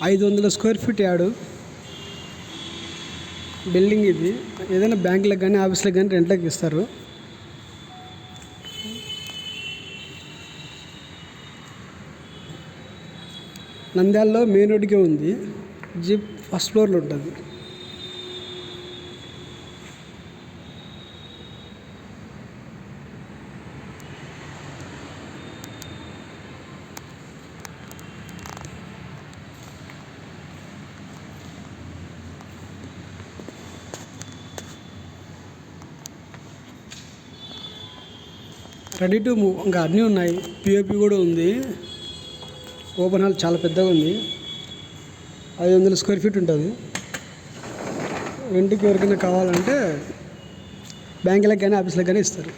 500 square feet yard building ఇది. ఏదైనా బ్యాంకులకు కానీ ఆఫీసులకు కానీ రెంట్లకు ఇస్తారు. నంద్యాలలో మెయిన్ రోడ్డుకే ఉంది. జిప్ ఫస్ట్ ఫ్లోర్లో ఉంటుంది. రెడీ టు మూవ్ ఇంకా అన్నీ ఉన్నాయి. పిఓపి కూడా ఉంది. ఓపెన్ హాల్ చాలా పెద్దగా ఉంది. 500 స్క్వేర్ ఫీట్ ఉంటుంది. రెంట్కి ఎవరికైనా కావాలంటే బ్యాంకులకు కానీ ఆఫీసులకు కానీ ఇస్తారు.